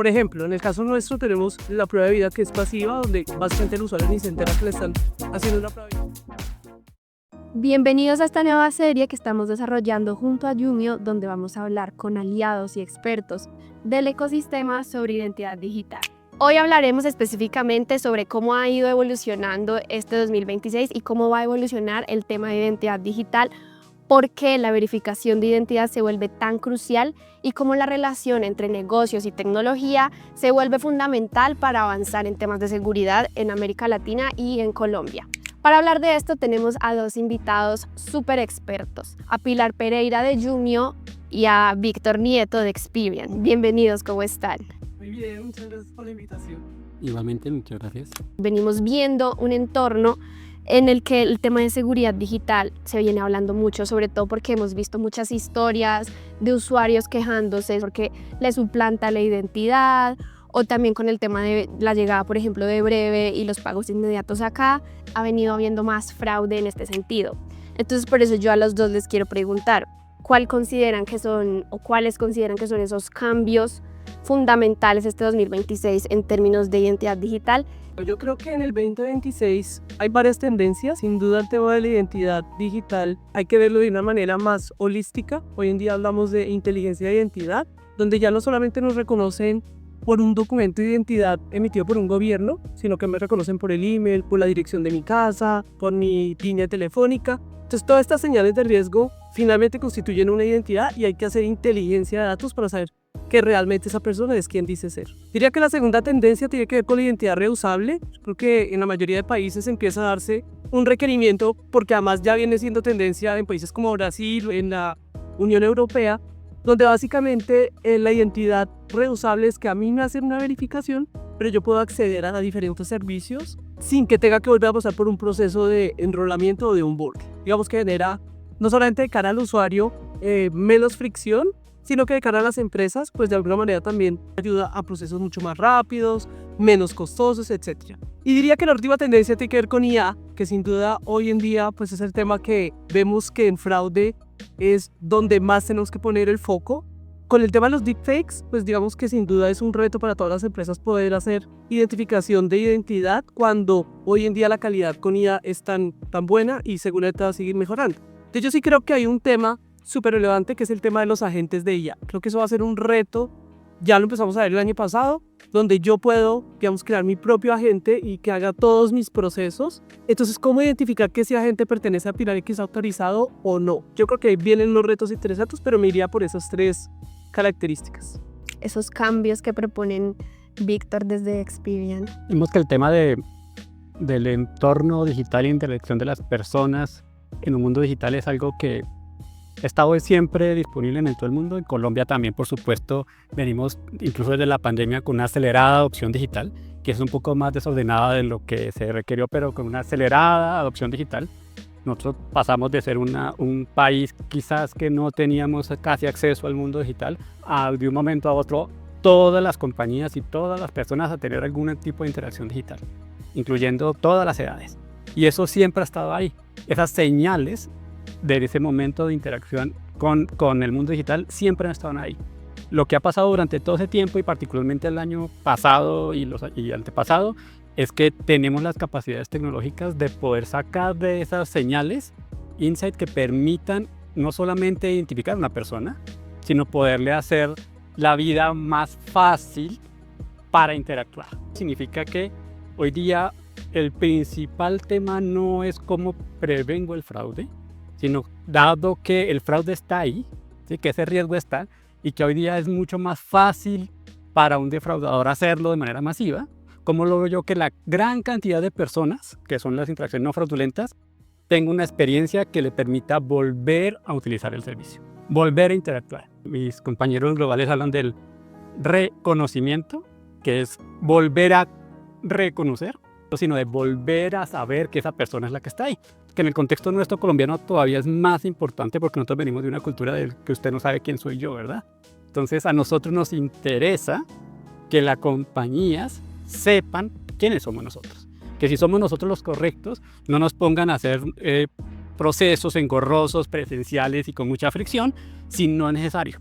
Por ejemplo, en el caso nuestro tenemos la prueba de vida que es pasiva, donde básicamente el usuario ni se entera que le están haciendo una prueba de vida. Bienvenidos a esta nueva serie que estamos desarrollando junto a Yumio, donde vamos a hablar con aliados y expertos del ecosistema sobre identidad digital. Hoy hablaremos específicamente sobre cómo ha ido evolucionando este 2026 y cómo va a evolucionar el tema de identidad digital, por qué la verificación de identidad se vuelve tan crucial y cómo la relación entre negocios y tecnología se vuelve fundamental para avanzar en temas de seguridad en América Latina y en Colombia. Para hablar de esto tenemos a dos invitados súper expertos, a Pilar Pereira de Yumio y a Víctor Nieto de Experian. Bienvenidos, ¿cómo están? Muy bien, muchas gracias por la invitación. Igualmente, muchas gracias. Venimos viendo un entorno en el que el tema de seguridad digital se viene hablando mucho, sobre todo porque hemos visto muchas historias de usuarios quejándose porque les suplanta la identidad, o también con el tema de la llegada, por ejemplo, de Breve y los pagos inmediatos acá, ha venido habiendo más fraude en este sentido. Entonces, por eso yo a los dos les quiero preguntar, ¿cuáles consideran que son esos cambios fundamentales este 2026 en términos de identidad digital? Yo creo que en el 2026 hay varias tendencias. Sin duda el tema de la identidad digital hay que verlo de una manera más holística. Hoy en día hablamos de inteligencia de identidad, donde ya no solamente nos reconocen por un documento de identidad emitido por un gobierno, sino que me reconocen por el email, por la dirección de mi casa, por mi línea telefónica. Entonces todas estas señales de riesgo finalmente constituyen una identidad y hay que hacer inteligencia de datos para saber que realmente esa persona es quien dice ser. Diría que la segunda tendencia tiene que ver con la identidad reusable. Creo que en la mayoría de países empieza a darse un requerimiento, porque además ya viene siendo tendencia en países como Brasil, en la Unión Europea, donde básicamente la identidad reusable es que a mí me hacen una verificación, pero yo puedo acceder a diferentes servicios sin que tenga que volver a pasar por un proceso de enrolamiento o de onboarding. Digamos que genera, no solamente de cara al usuario, menos fricción, sino que de cara a las empresas, pues de alguna manera también ayuda a procesos mucho más rápidos, menos costosos, etc. Y diría que la última tendencia tiene que ver con IA, que sin duda hoy en día pues es el tema que vemos que en fraude es donde más tenemos que poner el foco. Con el tema de los deepfakes, pues digamos que sin duda es un reto para todas las empresas poder hacer identificación de identidad cuando hoy en día la calidad con IA es tan buena y seguramente va a seguir mejorando. Entonces yo sí creo que hay un tema súper relevante que es el tema de los agentes de IA. Creo que eso va a ser un reto, ya lo empezamos a ver el año pasado, donde yo puedo, digamos, crear mi propio agente y que haga todos mis procesos. Entonces, ¿cómo identificar que ese agente pertenece a Pilar X autorizado o no? Yo creo que ahí vienen los retos interesantes, pero me iría por esas tres características. Esos cambios que proponen Víctor desde Experian. Vemos que el tema del entorno digital e interacción de las personas en un mundo digital es algo que está hoy siempre disponible en todo el mundo. En Colombia también, por supuesto, venimos incluso desde la pandemia con una acelerada adopción digital, que es un poco más desordenada de lo que se requirió, pero con una acelerada adopción digital. Nosotros pasamos de ser un país quizás que no teníamos casi acceso al mundo digital a de un momento a otro todas las compañías y todas las personas a tener algún tipo de interacción digital, incluyendo todas las edades. Y eso siempre ha estado ahí. Esas señales de ese momento de interacción con el mundo digital siempre han estado ahí. Lo que ha pasado durante todo ese tiempo y particularmente el año pasado y antepasado es que tenemos las capacidades tecnológicas de poder sacar de esas señales insight que permitan no solamente identificar a una persona, sino poderle hacer la vida más fácil para interactuar. Significa que hoy día el principal tema no es cómo prevengo el fraude, sino dado que el fraude está ahí, ¿sí? Que ese riesgo está y que hoy día es mucho más fácil para un defraudador hacerlo de manera masiva, ¿cómo logro yo que la gran cantidad de personas, que son las interacciones no fraudulentas, tenga una experiencia que le permita volver a utilizar el servicio, volver a interactuar? Mis compañeros globales hablan del reconocimiento, que es volver a reconocer, sino de volver a saber que esa persona es la que está ahí. Que en el contexto nuestro colombiano todavía es más importante porque nosotros venimos de una cultura de que usted no sabe quién soy yo, ¿verdad? Entonces a nosotros nos interesa que las compañías sepan quiénes somos nosotros. Que si somos nosotros los correctos, no nos pongan a hacer procesos engorrosos, presenciales y con mucha fricción, si no es necesario.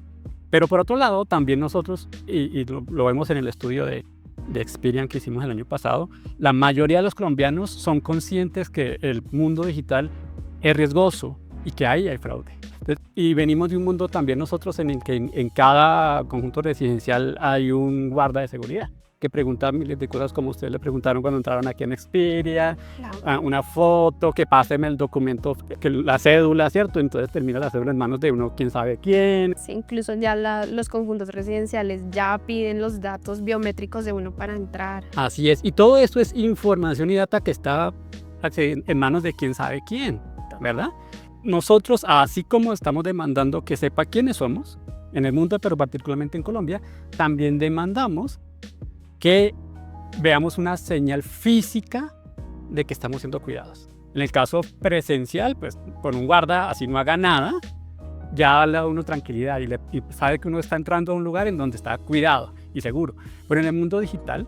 Pero por otro lado, también nosotros, y lo vemos en el estudio de Experian que hicimos el año pasado, la mayoría de los colombianos son conscientes que el mundo digital es riesgoso y que ahí hay fraude. Y venimos de un mundo también nosotros en el que en cada conjunto residencial hay un guarda de seguridad que pregunta miles de cosas como ustedes le preguntaron cuando entraron aquí en Expedia, una foto, que páseme el documento, que la cédula, ¿cierto? Entonces termina la cédula en manos de uno, quién sabe quién. Sí, incluso ya los conjuntos residenciales ya piden los datos biométricos de uno para entrar. Así es, y todo esto es información y data que está en manos de quién sabe quién, ¿verdad? Nosotros, así como estamos demandando que sepa quiénes somos en el mundo, pero particularmente en Colombia, también demandamos que veamos una señal física de que estamos siendo cuidados. En el caso presencial, pues con un guarda, así no haga nada, ya da a uno tranquilidad y sabe que uno está entrando a un lugar en donde está cuidado y seguro. Pero en el mundo digital,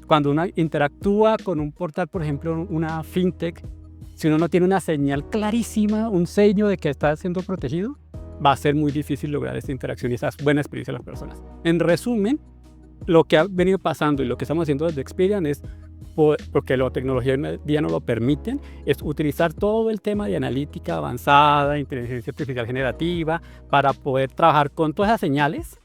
cuando uno interactúa con un portal, por ejemplo, una fintech, si uno no tiene una señal clarísima, un sello de que está siendo protegido, va a ser muy difícil lograr esta interacción y esa buena experiencia de las personas. En resumen, lo que ha venido pasando y lo que estamos haciendo desde Experian es, porque la tecnología ya no lo permiten, es utilizar todo el tema de analítica avanzada, inteligencia artificial generativa, para poder trabajar con todas esas señales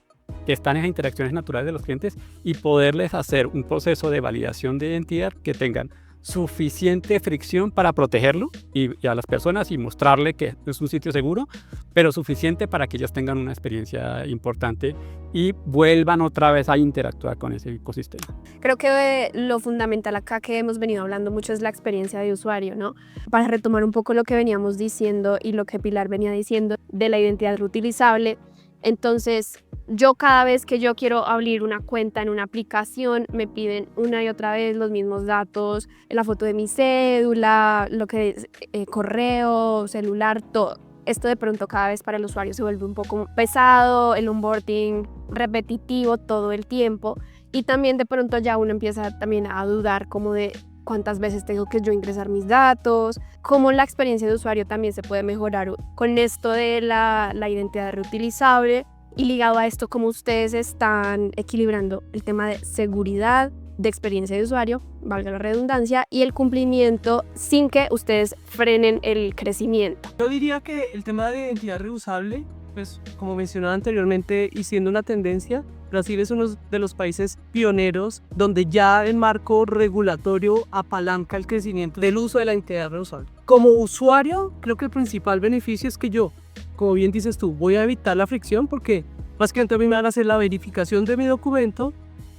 que están en las interacciones naturales de los clientes y poderles hacer un proceso de validación de identidad que tengan suficiente fricción para protegerlo y a las personas y mostrarle que es un sitio seguro, pero suficiente para que ellos tengan una experiencia importante y vuelvan otra vez a interactuar con ese ecosistema. Creo que lo fundamental acá que hemos venido hablando mucho es la experiencia de usuario, ¿no? Para retomar un poco lo que veníamos diciendo y lo que Pilar venía diciendo de la identidad reutilizable, entonces yo cada vez que yo quiero abrir una cuenta en una aplicación me piden una y otra vez los mismos datos, la foto de mi cédula, lo que es correo, celular, todo. Esto de pronto cada vez para el usuario se vuelve un poco pesado, el onboarding repetitivo todo el tiempo y también de pronto ya uno empieza también a dudar como de cuántas veces tengo que yo ingresar mis datos, cómo la experiencia de usuario también se puede mejorar con esto de la identidad reutilizable y ligado a esto cómo ustedes están equilibrando el tema de seguridad, de experiencia de usuario, valga la redundancia, y el cumplimiento sin que ustedes frenen el crecimiento. Yo diría que el tema de identidad reusable, pues como mencionaba anteriormente y siendo una tendencia, Brasil es uno de los países pioneros donde ya el marco regulatorio apalanca el crecimiento del uso de la identidad reusable. Como usuario, creo que el principal beneficio es que yo, como bien dices tú, voy a evitar la fricción porque básicamente a mí me van a hacer la verificación de mi documento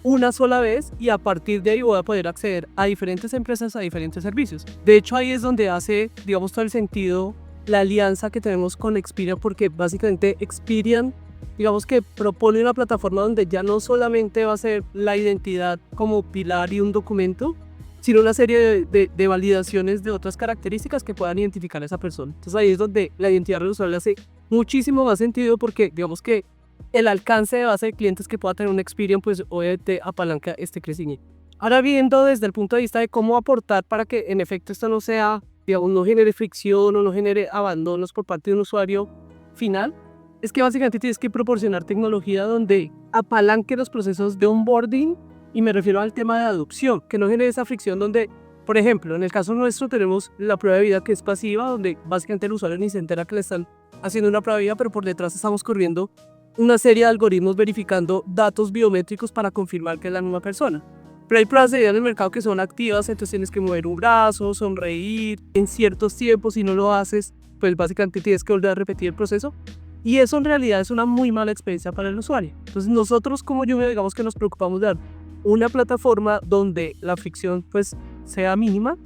una sola vez y a partir de ahí voy a poder acceder a diferentes empresas, a diferentes servicios. De hecho, ahí es donde hace, digamos, todo el sentido la alianza que tenemos con Experian, porque básicamente Experian, digamos que propone una plataforma donde ya no solamente va a ser la identidad como pilar y un documento, sino una serie de validaciones de otras características que puedan identificar a esa persona. Entonces ahí es donde la identidad reusable hace muchísimo más sentido porque digamos que el alcance de base de clientes que pueda tener un Experian, pues obviamente apalanca este crecimiento. Ahora viendo desde el punto de vista de cómo aportar para que en efecto esto no sea, digamos, no genere fricción o no genere abandonos por parte de un usuario final, es que básicamente tienes que proporcionar tecnología donde apalanque los procesos de onboarding y me refiero al tema de adopción, que no genere esa fricción donde, por ejemplo, en el caso nuestro tenemos la prueba de vida que es pasiva, donde básicamente el usuario ni se entera que le están haciendo una prueba de vida, pero por detrás estamos corriendo una serie de algoritmos verificando datos biométricos para confirmar que es la misma persona. Pero hay pruebas de vida en el mercado que son activas, entonces tienes que mover un brazo, sonreír en ciertos tiempos, si no lo haces, pues básicamente tienes que volver a repetir el proceso. Y eso en realidad es una muy mala experiencia para el usuario. Entonces nosotros como Yumio digamos que nos preocupamos de dar una plataforma donde la fricción pues sea mínima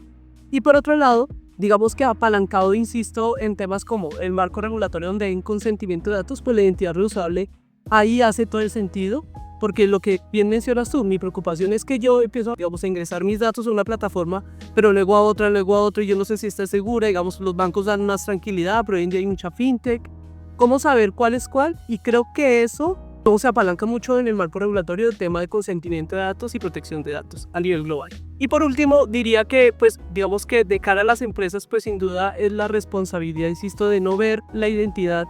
y por otro lado, digamos que apalancado, insisto, en temas como el marco regulatorio donde hay un consentimiento de datos, pues la identidad reusable ahí hace todo el sentido, porque lo que bien mencionas tú, mi preocupación es que yo empiezo, digamos, a ingresar mis datos a una plataforma, pero luego a otra, y yo no sé si está segura, digamos, los bancos dan más tranquilidad, pero hoy en día hay mucha fintech, ¿cómo saber cuál es cuál? Y creo que eso todo se apalanca mucho en el marco regulatorio del tema de consentimiento de datos y protección de datos a nivel global. Y por último, diría que, pues, digamos que de cara a las empresas, pues sin duda es la responsabilidad, insisto, de no ver la identidad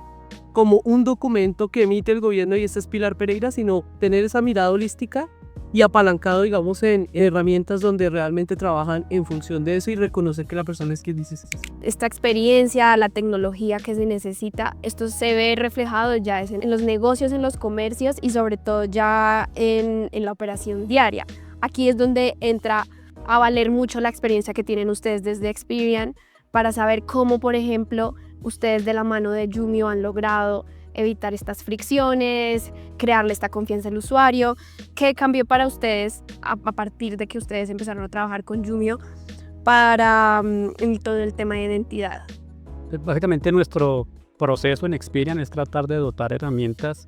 como un documento que emite el gobierno y este es Pilar Pereira, sino tener esa mirada holística y apalancado, digamos, en herramientas donde realmente trabajan en función de eso y reconocer que la persona es quien dice eso. Esta experiencia, la tecnología que se necesita, esto se ve reflejado ya en los negocios, en los comercios y sobre todo ya en la operación diaria. Aquí es donde entra a valer mucho la experiencia que tienen ustedes desde Experian para saber cómo, por ejemplo, ustedes de la mano de Jumio han logrado evitar estas fricciones, crearle esta confianza al usuario. ¿Qué cambió para ustedes a partir de que ustedes empezaron a trabajar con Jumio para todo el tema de identidad? Básicamente nuestro proceso en Experian es tratar de dotar herramientas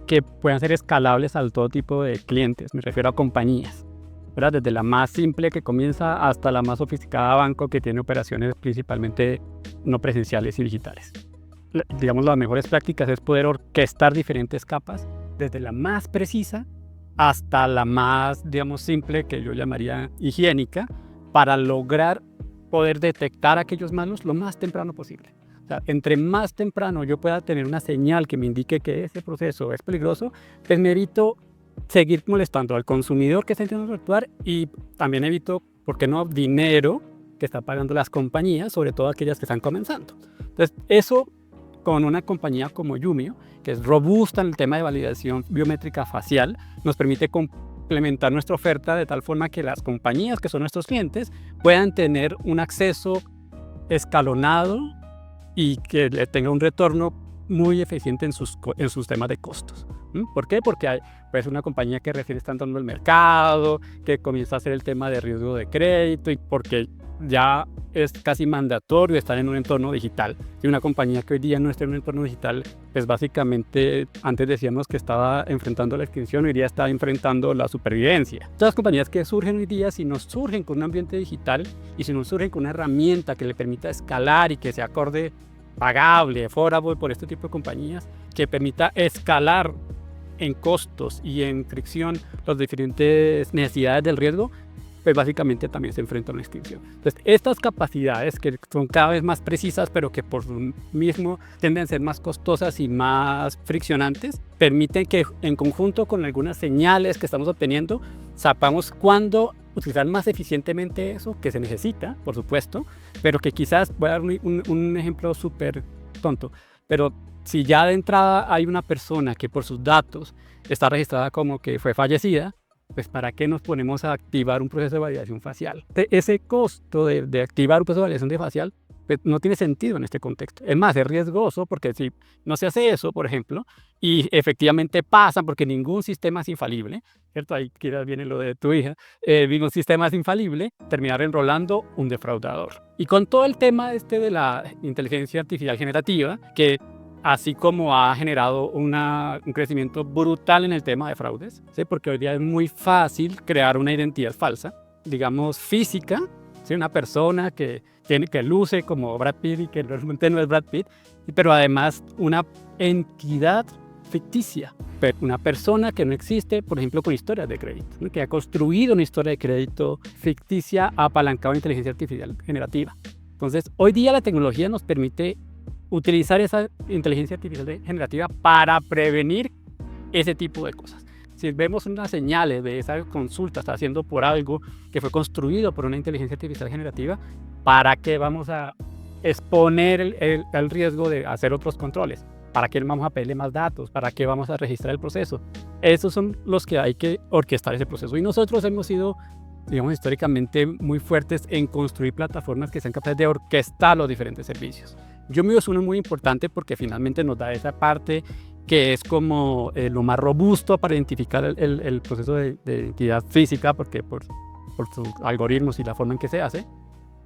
que puedan ser escalables a todo tipo de clientes, me refiero a compañías, ¿verdad? Desde la más simple que comienza hasta la más sofisticada banco que tiene operaciones principalmente no presenciales y digitales. Digamos, las mejores prácticas es poder orquestar diferentes capas, desde la más precisa hasta la más, digamos, simple, que yo llamaría higiénica, para lograr poder detectar aquellos malos lo más temprano posible. O sea, entre más temprano yo pueda tener una señal que me indique que ese proceso es peligroso, pues me evito seguir molestando al consumidor que está intentando actuar y también evito, ¿por qué no?, dinero que están pagando las compañías, sobre todo aquellas que están comenzando. Entonces, eso con una compañía como Jumio, que es robusta en el tema de validación biométrica facial, nos permite complementar nuestra oferta de tal forma que las compañías que son nuestros clientes puedan tener un acceso escalonado y que le tenga un retorno muy eficiente en sus temas de costos. ¿Por qué? Porque hay pues, una compañía que recién está entrando al mercado, que comienza a hacer el tema de riesgo de crédito y porque ya es casi mandatorio estar en un entorno digital. Y una compañía que hoy día no está en un entorno digital, pues básicamente antes decíamos que estaba enfrentando la extinción, hoy día está enfrentando la supervivencia. Todas las compañías que surgen hoy día, si no surgen con un ambiente digital y si no surgen con una herramienta que le permita escalar y que sea acorde, pagable, affordable por este tipo de compañías, que permita escalar en costos y en fricción las diferentes necesidades del riesgo, pues básicamente también se enfrenta a una extinción. Entonces, estas capacidades que son cada vez más precisas, pero que por su mismo tienden a ser más costosas y más friccionantes, permiten que en conjunto con algunas señales que estamos obteniendo, sepamos cuándo utilizar más eficientemente eso que se necesita, por supuesto, pero que quizás, voy a dar un ejemplo súper tonto, pero si ya de entrada hay una persona que por sus datos está registrada como que fue fallecida, pues ¿para qué nos ponemos a activar un proceso de validación facial? Ese costo de activar un proceso de validación facial pues, no tiene sentido en este contexto. Es más, es riesgoso porque si no se hace eso, por ejemplo, y efectivamente pasa porque ningún sistema es infalible, ¿cierto? Ahí quizás viene lo de tu hija, ningún sistema es infalible, terminar enrolando un defraudador. Y con todo el tema de la inteligencia artificial generativa, que así como ha generado un crecimiento brutal en el tema de fraudes, ¿sí? Porque hoy día es muy fácil crear una identidad falsa, digamos física, ¿sí? Una persona que luce como Brad Pitt y que realmente no es Brad Pitt, pero además una entidad ficticia, pero una persona que no existe, por ejemplo, con historias de crédito, ¿no? Que ha construido una historia de crédito ficticia apalancada en inteligencia artificial generativa. Entonces, hoy día la tecnología nos permite utilizar esa inteligencia artificial generativa para prevenir ese tipo de cosas. Si vemos unas señales de esa consulta está haciendo por algo que fue construido por una inteligencia artificial generativa, ¿para qué vamos a exponer el riesgo de hacer otros controles? ¿Para qué vamos a pedirle más datos? ¿Para qué vamos a registrar el proceso? Esos son los que hay que orquestar ese proceso. Y nosotros hemos sido, digamos, históricamente muy fuertes en construir plataformas que sean capaces de orquestar los diferentes servicios. Jumio es uno muy importante porque finalmente nos da esa parte que es como lo más robusto para identificar el proceso de identidad física, porque por sus algoritmos y la forma en que se hace.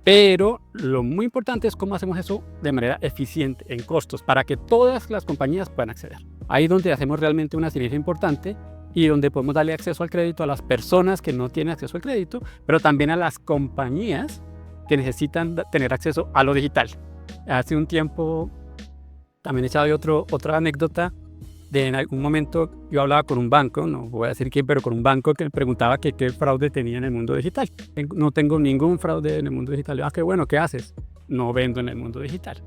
Pero lo muy importante es cómo hacemos eso de manera eficiente en costos para que todas las compañías puedan acceder. Ahí es donde hacemos realmente una sinergia importante y donde podemos darle acceso al crédito a las personas que no tienen acceso al crédito, pero también a las compañías que necesitan tener acceso a lo digital. Hace un tiempo también he echado otra anécdota de en algún momento yo hablaba con un banco, no voy a decir quién, pero con un banco que me preguntaba que qué fraude tenía en el mundo digital. No tengo ningún fraude en el mundo digital. Ah, qué bueno, ¿qué haces? No vendo en el mundo digital.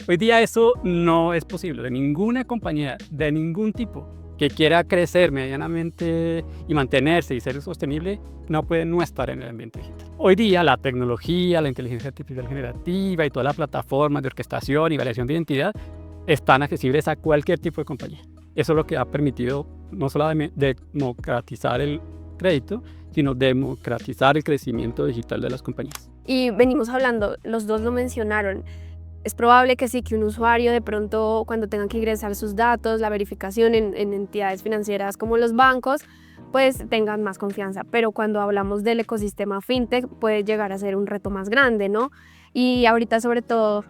Hoy día eso no es posible. De ninguna compañía, de ningún tipo, que quiera crecer medianamente y mantenerse y ser sostenible, no puede no estar en el ambiente digital. Hoy día la tecnología, la inteligencia artificial generativa y todas las plataformas de orquestación y validación de identidad están accesibles a cualquier tipo de compañía. Eso es lo que ha permitido no solo democratizar el crédito, sino democratizar el crecimiento digital de las compañías. Y venimos hablando, los dos lo mencionaron. Es probable que sí, que un usuario de pronto cuando tenga que ingresar sus datos, la verificación en entidades financieras como los bancos, pues tengan más confianza. Pero cuando hablamos del ecosistema fintech puede llegar a ser un reto más grande, ¿no? Y ahorita sobre todo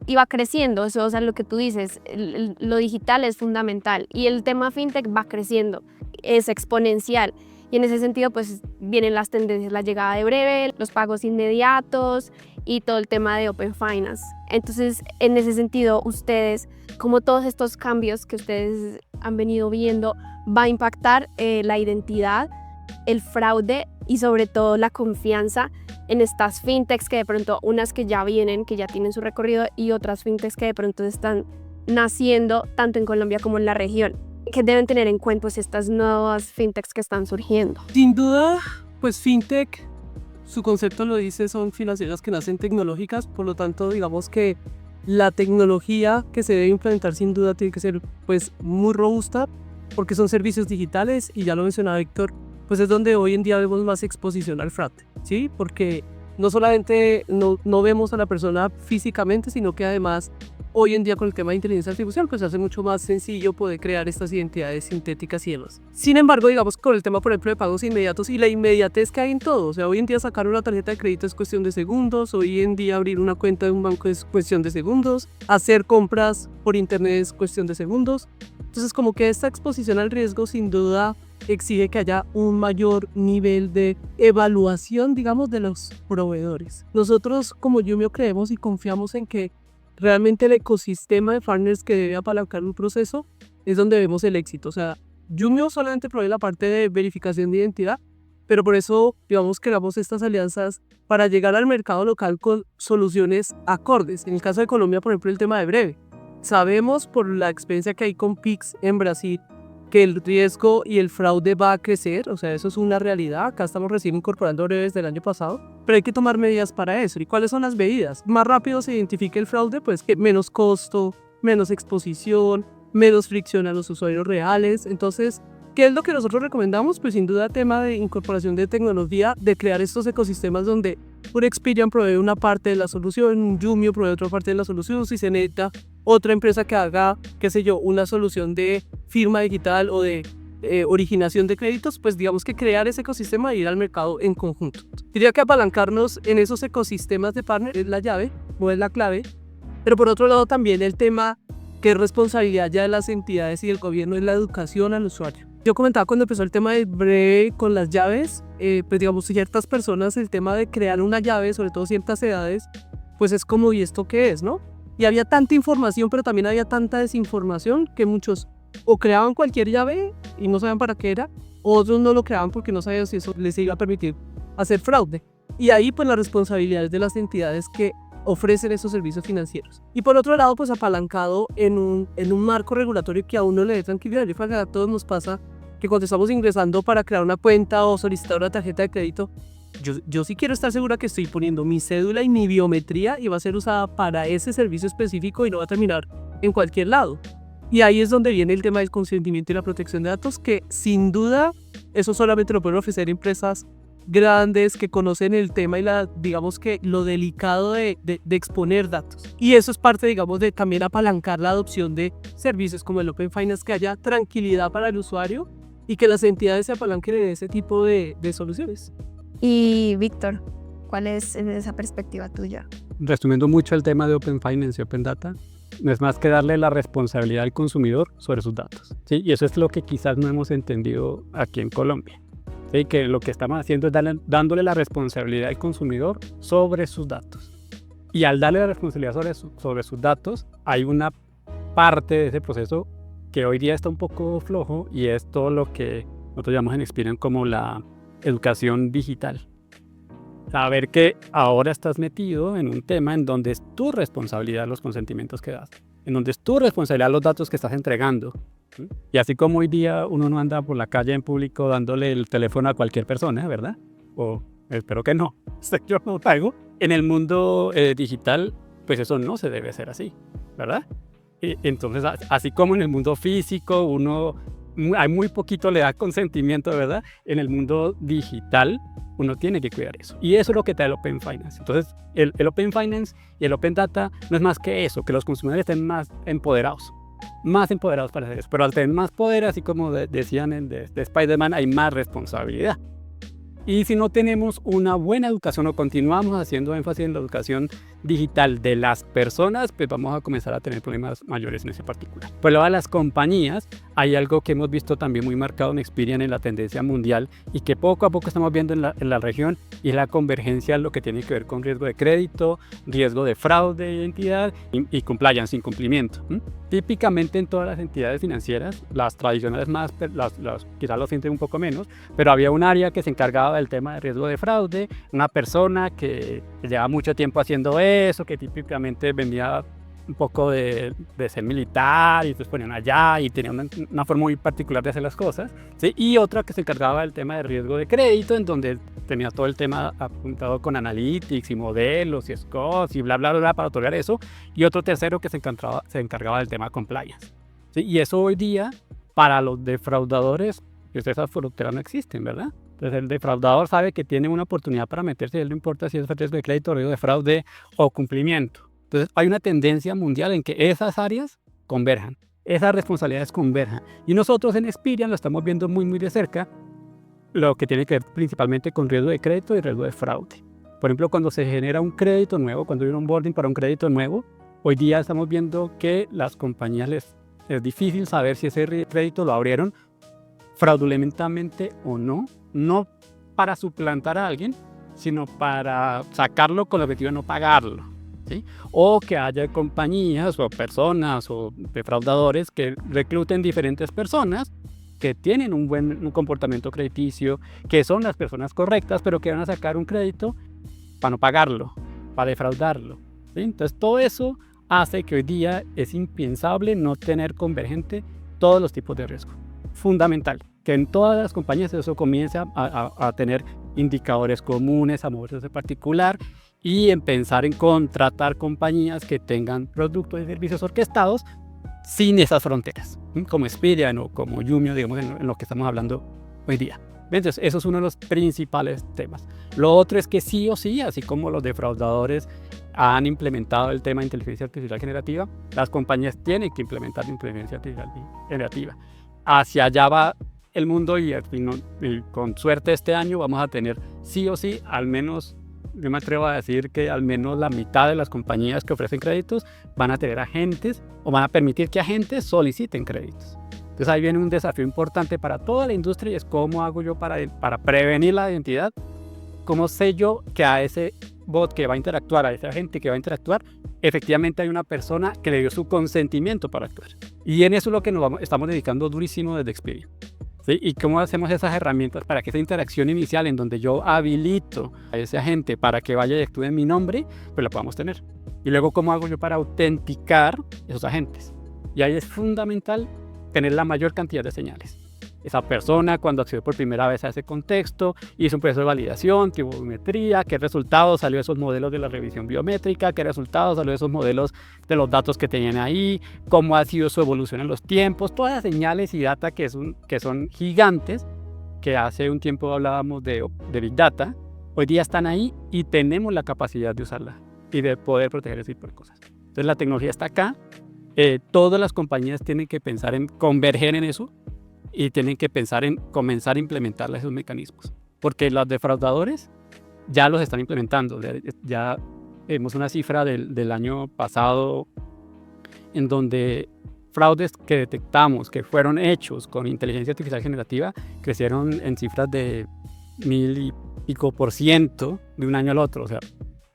iba creciendo, eso, o sea, lo que tú dices, lo digital es fundamental y el tema fintech va creciendo, es exponencial. Y en ese sentido, pues vienen las tendencias, la llegada de breve, los pagos inmediatos y todo el tema de Open Finance. Entonces, en ese sentido, ustedes, como todos estos cambios que ustedes han venido viendo, va a impactar la identidad, el fraude y sobre todo la confianza en estas fintechs que de pronto, unas que ya vienen, que ya tienen su recorrido y otras fintechs que de pronto están naciendo tanto en Colombia como en la región. ¿Qué deben tener en cuenta pues, estas nuevas fintechs que están surgiendo? Sin duda, pues fintech, su concepto lo dice, son financieras que nacen tecnológicas, por lo tanto, digamos que la tecnología que se debe implementar sin duda tiene que ser pues muy robusta, porque son servicios digitales y ya lo mencionaba Víctor, pues es donde hoy en día vemos más exposición al fraude, ¿sí? Porque no solamente no vemos a la persona físicamente, sino que además hoy en día con el tema de inteligencia artificial pues hace mucho más sencillo poder crear estas identidades sintéticas y demás. Sin embargo, digamos con el tema por ejemplo de pagos inmediatos y la inmediatez que hay en todo, o sea, hoy en día sacar una tarjeta de crédito es cuestión de segundos, hoy en día abrir una cuenta de un banco es cuestión de segundos, hacer compras por internet es cuestión de segundos. Entonces como que esta exposición al riesgo sin duda exige que haya un mayor nivel de evaluación, digamos, de los proveedores. Nosotros como Yumio creemos y confiamos en que realmente el ecosistema de partners que debe apalancar un proceso es donde vemos el éxito. O sea, Yumio solamente provee la parte de verificación de identidad, pero por eso, digamos, creamos estas alianzas para llegar al mercado local con soluciones acordes. En el caso de Colombia, por ejemplo, el tema de Breve. Sabemos por la experiencia que hay con Pix en Brasil que el riesgo y el fraude va a crecer, o sea, eso es una realidad. Acá estamos recién incorporando Breve desde el año pasado, pero hay que tomar medidas para eso. ¿Y cuáles son las medidas? Más rápido se identifique el fraude, pues que menos costo, menos exposición, menos fricción a los usuarios reales. Entonces, ¿qué es lo que nosotros recomendamos? Pues sin duda tema de incorporación de tecnología, de crear estos ecosistemas donde un Experian provee una parte de la solución, un Yumio provee otra parte de la solución, si se necesita otra empresa que haga, qué sé yo, una solución de firma digital o de originación de créditos, pues digamos que crear ese ecosistema e ir al mercado en conjunto. Diría que apalancarnos en esos ecosistemas de partner es la llave, o es la clave, pero por otro lado también el tema que es responsabilidad ya de las entidades y del gobierno es la educación al usuario. Yo comentaba cuando empezó el tema del Breve con las llaves, pues digamos ciertas personas el tema de crear una llave, sobre todo ciertas edades, pues es como ¿y esto qué es, no? Y había tanta información, pero también había tanta desinformación que muchos o creaban cualquier llave y no sabían para qué era, o otros no lo creaban porque no sabían si eso les iba a permitir hacer fraude. Y ahí pues las responsabilidades de las entidades que ofrecen esos servicios financieros. Y por otro lado, pues apalancado en un marco regulatorio que a uno le dé tranquilidad. Yo creo que a todos nos pasa que cuando estamos ingresando para crear una cuenta o solicitar una tarjeta de crédito, yo sí quiero estar segura que estoy poniendo mi cédula y mi biometría y va a ser usada para ese servicio específico y no va a terminar en cualquier lado. Y ahí es donde viene el tema del consentimiento y la protección de datos, que sin duda eso solamente lo pueden ofrecer empresas grandes que conocen el tema y digamos que lo delicado de exponer datos. Y eso es parte, digamos, de también apalancar la adopción de servicios como el Open Finance, que haya tranquilidad para el usuario y que las entidades se apalanquen en ese tipo de soluciones. Y Víctor, ¿cuál es esa perspectiva tuya? Resumiendo mucho el tema de Open Finance y Open Data, no es más que darle la responsabilidad al consumidor sobre sus datos, ¿sí? Y eso es lo que quizás no hemos entendido aquí en Colombia, ¿sí? Que lo que estamos haciendo es dándole la responsabilidad al consumidor sobre sus datos. Y al darle la responsabilidad sobre sus datos, hay una parte de ese proceso que hoy día está un poco flojo y es todo lo que nosotros llamamos en Experian como la educación digital. Saber que ahora estás metido en un tema en donde es tu responsabilidad los consentimientos que das, en donde es tu responsabilidad los datos que estás entregando. ¿Sí? Y así como hoy día uno no anda por la calle en público dándole el teléfono a cualquier persona, ¿verdad? O espero que no, yo no lo hago. En el mundo digital, pues eso no se debe hacer así, ¿verdad? Entonces, así como en el mundo físico, hay muy poquito le da consentimiento, ¿verdad? En el mundo digital, uno tiene que cuidar eso. Y eso es lo que te da el Open Finance. Entonces, el Open Finance y el Open Data no es más que eso, que los consumidores estén más empoderados para hacer eso. Pero al tener más poder, así como decían de Spider-Man, hay más responsabilidad. Y si no tenemos una buena educación o continuamos haciendo énfasis en la educación digital de las personas, pues vamos a comenzar a tener problemas mayores en ese particular. Por lo de las compañías, hay algo que hemos visto también muy marcado en Experian en la tendencia mundial y que poco a poco estamos viendo en la región, y es la convergencia en lo que tiene que ver con riesgo de crédito, riesgo de fraude de identidad y compliance, incumplimiento. Típicamente en todas las entidades financieras, las tradicionales más, quizás lo sienten un poco menos, pero había un área que se encargaba del tema de riesgo de fraude, una persona que lleva mucho tiempo haciendo eso, que típicamente venía un poco de ser militar y entonces ponían allá y tenía una forma muy particular de hacer las cosas, ¿sí? Y otra que se encargaba del tema de riesgo de crédito, en donde tenía todo el tema apuntado con analytics y modelos y scores y bla, bla, bla, para otorgar eso, y otro tercero que se encargaba del tema compliance, ¿sí? Y eso hoy día, para los defraudadores, pues esas fronteras no existen, ¿verdad? Entonces el defraudador sabe que tiene una oportunidad para meterse, y él no importa si es riesgo de crédito, riesgo de fraude o cumplimiento. Entonces hay una tendencia mundial en que esas áreas converjan, esas responsabilidades converjan. Y nosotros en Experian lo estamos viendo muy, muy de cerca, lo que tiene que ver principalmente con riesgo de crédito y riesgo de fraude. Por ejemplo, cuando se genera un crédito nuevo, cuando hay un onboarding para un crédito nuevo, hoy día estamos viendo que las compañías es difícil saber si ese crédito lo abrieron fraudulentamente o no para suplantar a alguien, sino para sacarlo con el objetivo de no pagarlo, ¿sí? O que haya compañías o personas o defraudadores que recluten diferentes personas que tienen un comportamiento crediticio, que son las personas correctas, pero que van a sacar un crédito para no pagarlo, para defraudarlo, ¿sí? Entonces todo eso hace que hoy día es impensable no tener convergente todos los tipos de riesgo. Fundamental que en todas las compañías eso comience a tener indicadores comunes, a moverse en particular, y en pensar en contratar compañías que tengan productos y servicios orquestados sin esas fronteras, como Experian o como Yumio, digamos, en lo que estamos hablando hoy día. Entonces, eso es uno de los principales temas. Lo otro es que sí o sí, así como los defraudadores han implementado el tema de inteligencia artificial generativa, las compañías tienen que implementar la inteligencia artificial generativa. Hacia allá va el mundo y con suerte este año vamos a tener sí o sí, al menos, yo me atrevo a decir que al menos la mitad de las compañías que ofrecen créditos van a tener agentes o van a permitir que agentes soliciten créditos. Entonces ahí viene un desafío importante para toda la industria, y es cómo hago yo para prevenir la identidad, cómo sé yo que a ese bot que va a interactuar, a ese agente que va a interactuar, efectivamente hay una persona que le dio su consentimiento para actuar. Y en eso es lo que estamos dedicando durísimo desde Experian, ¿sí? Y cómo hacemos esas herramientas para que esa interacción inicial en donde yo habilito a ese agente para que vaya y actúe en mi nombre, pues la podamos tener. Y luego cómo hago yo para autenticar esos agentes. Y ahí es fundamental tener la mayor cantidad de señales. Esa persona, cuando accedió por primera vez a ese contexto, hizo un proceso de validación, tuvo biometría, qué resultados salió de esos modelos de la revisión biométrica, qué resultados salió de esos modelos de los datos que tenían ahí, cómo ha sido su evolución en los tiempos, todas las señales y data que son gigantes, que hace un tiempo hablábamos de Big Data, hoy día están ahí y tenemos la capacidad de usarla y de poder proteger ese tipo de cosas. Entonces la tecnología está acá, todas las compañías tienen que pensar en converger en eso, y tienen que pensar en comenzar a implementar esos mecanismos, porque los defraudadores ya los están implementando. Ya vemos una cifra del año pasado en donde fraudes que detectamos que fueron hechos con inteligencia artificial generativa crecieron en cifras de 1000 y pico % de un año al otro. O sea,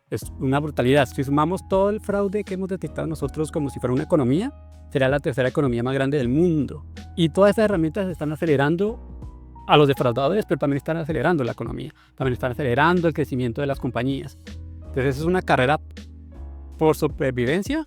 es una brutalidad. Si sumamos todo el fraude que hemos detectado nosotros como si fuera una economía, será la tercera economía más grande del mundo. Y todas estas herramientas se están acelerando a los defraudadores, pero también están acelerando la economía, también están acelerando el crecimiento de las compañías. Entonces es una carrera por supervivencia,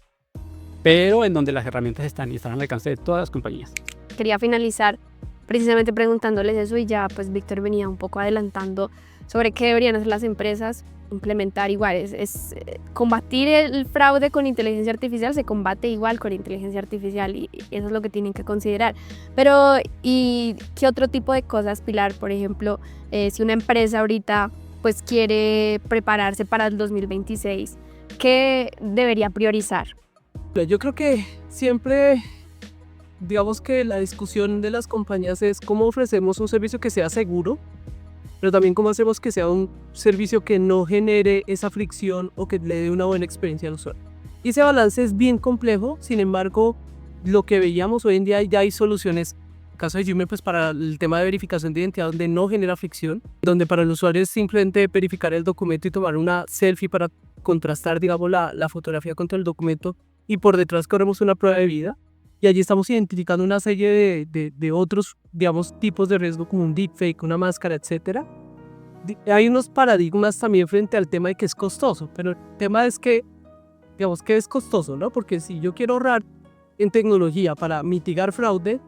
pero en donde las herramientas están al alcance de todas las compañías. Quería finalizar precisamente preguntándoles eso y ya pues Víctor venía un poco adelantando sobre qué deberían hacer las empresas, implementar igual, es combatir el fraude con inteligencia artificial, se combate igual con inteligencia artificial y eso es lo que tienen que considerar. Pero, ¿y qué otro tipo de cosas, Pilar? Por ejemplo, si una empresa ahorita pues quiere prepararse para el 2026, ¿qué debería priorizar? Yo creo que siempre, digamos que la discusión de las compañías es cómo ofrecemos un servicio que sea seguro, pero también cómo hacemos que sea un servicio que no genere esa fricción o que le dé una buena experiencia al usuario. Y ese balance es bien complejo, sin embargo, lo que veíamos hoy en día ya hay soluciones. En el caso de Jumio, pues para el tema de verificación de identidad, donde no genera fricción, donde para el usuario es simplemente verificar el documento y tomar una selfie para contrastar, digamos, la fotografía contra el documento, y por detrás corremos una prueba de vida. Y allí estamos identificando una serie de otros, digamos, tipos de riesgo como un deepfake, una máscara, etc. Hay unos paradigmas también frente al tema de que es costoso, pero el tema es que, digamos, que es costoso, ¿no? Porque si yo quiero ahorrar en tecnología para mitigar fraude,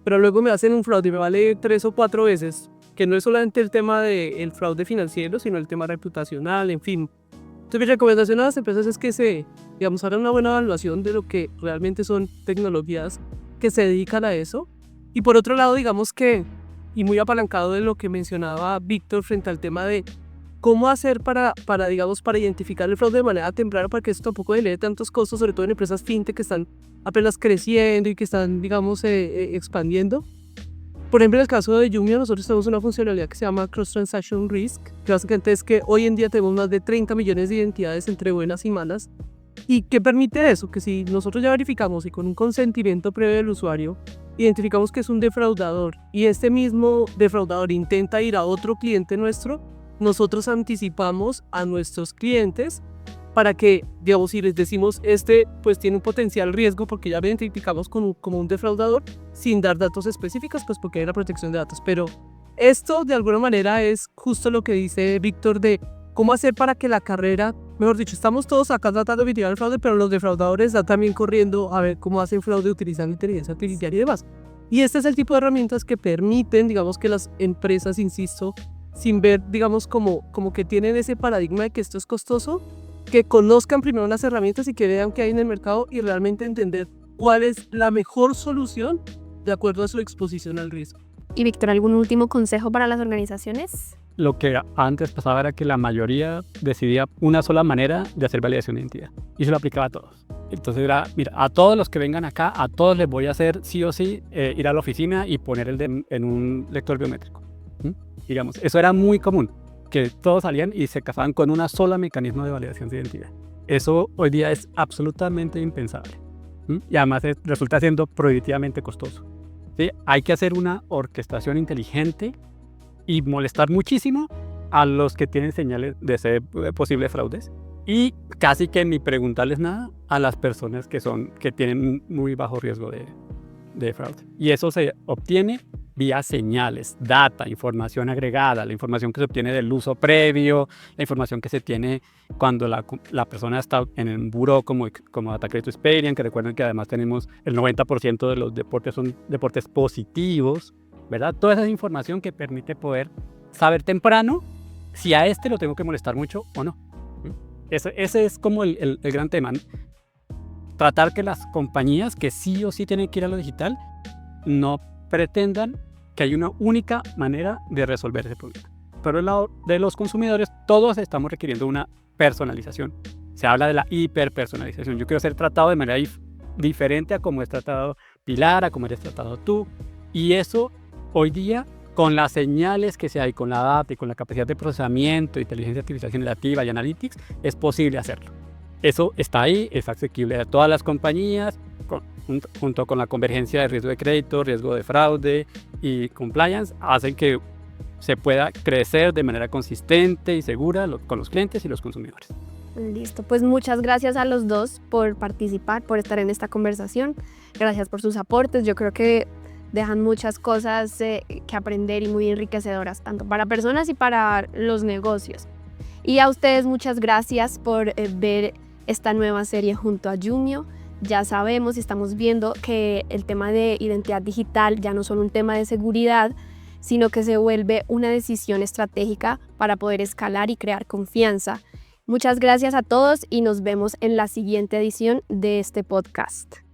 pero luego me hacen un fraude y me vale 3 o 4 veces, que no es solamente el tema del fraude financiero, sino el tema reputacional, en fin. Entonces, mi recomendación a las empresas es que digamos, hagan una buena evaluación de lo que realmente son tecnologías que se dedican a eso. Y por otro lado, digamos que, y muy apalancado de lo que mencionaba Víctor frente al tema de cómo hacer para identificar el fraude de manera temprana para que esto tampoco genere tantos costos, sobre todo en empresas fintech que están apenas creciendo y que están, digamos, expandiendo. Por ejemplo, en el caso de Jumio, nosotros tenemos una funcionalidad que se llama Cross Transaction Risk, que básicamente es que hoy en día tenemos más de 30 millones de identidades entre buenas y malas. ¿Y qué permite eso? Que si nosotros ya verificamos y con un consentimiento previo del usuario, identificamos que es un defraudador y este mismo defraudador intenta ir a otro cliente nuestro, nosotros anticipamos a nuestros clientes para que, digamos, si les decimos pues tiene un potencial riesgo porque ya lo identificamos como un defraudador sin dar datos específicos, pues porque hay la protección de datos. Pero esto de alguna manera es justo lo que dice Víctor de cómo hacer para que la carrera, mejor dicho, estamos todos acá tratando de mitigar el fraude, pero los defraudadores están también corriendo a ver cómo hacen fraude utilizando inteligencia artificial y demás. Y este es el tipo de herramientas que permiten, digamos, que las empresas, insisto, sin ver, digamos, como que tienen ese paradigma de que esto es costoso, que conozcan primero las herramientas y que vean qué hay en el mercado y realmente entender cuál es la mejor solución de acuerdo a su exposición al riesgo. Y Víctor, ¿algún último consejo para las organizaciones? Lo que antes pasaba era que la mayoría decidía una sola manera de hacer validación de identidad y se lo aplicaba a todos. Entonces era, mira, a todos los que vengan acá, a todos les voy a hacer sí o sí ir a la oficina y poner en un lector biométrico. Digamos, eso era muy común, que todos salían y se casaban con una sola mecanismo de validación de identidad. Eso hoy día es absolutamente impensable. Y además resulta siendo prohibitivamente costoso. ¿Sí? Hay que hacer una orquestación inteligente y molestar muchísimo a los que tienen señales de ser posibles fraudes y casi que ni preguntarles nada a las personas que tienen muy bajo riesgo de fraude. Y eso se obtiene vía señales, data, información agregada, la información que se obtiene del uso previo, la información que se tiene cuando la persona está en el buró como Data Credit Experian, que recuerden que además tenemos el 90% de los deportes son deportes positivos, ¿verdad? Toda esa información que permite poder saber temprano si a lo tengo que molestar mucho o no. Ese es como el gran tema, ¿no? Tratar que las compañías que sí o sí tienen que ir a lo digital no pretendan que hay una única manera de resolver ese problema. Pero del lado de los consumidores, todos estamos requiriendo una personalización. Se habla de la hiperpersonalización. Yo quiero ser tratado de manera diferente a como es tratado Pilar, a como eres tratado tú. Y eso hoy día, con las señales que se hay, con la data y con la capacidad de procesamiento, inteligencia artificial generativa y analytics, es posible hacerlo. Eso está ahí, es asequible a todas las compañías, junto con la convergencia de riesgo de crédito, riesgo de fraude y compliance, hacen que se pueda crecer de manera consistente y segura con los clientes y los consumidores. Listo, pues muchas gracias a los dos por participar, por estar en esta conversación. Gracias por sus aportes. Yo creo que dejan muchas cosas que aprender y muy enriquecedoras, tanto para personas y para los negocios. Y a ustedes muchas gracias por ver esta nueva serie junto a Jumio. Ya sabemos y estamos viendo que el tema de identidad digital ya no es solo un tema de seguridad, sino que se vuelve una decisión estratégica para poder escalar y crear confianza. Muchas gracias a todos y nos vemos en la siguiente edición de este podcast.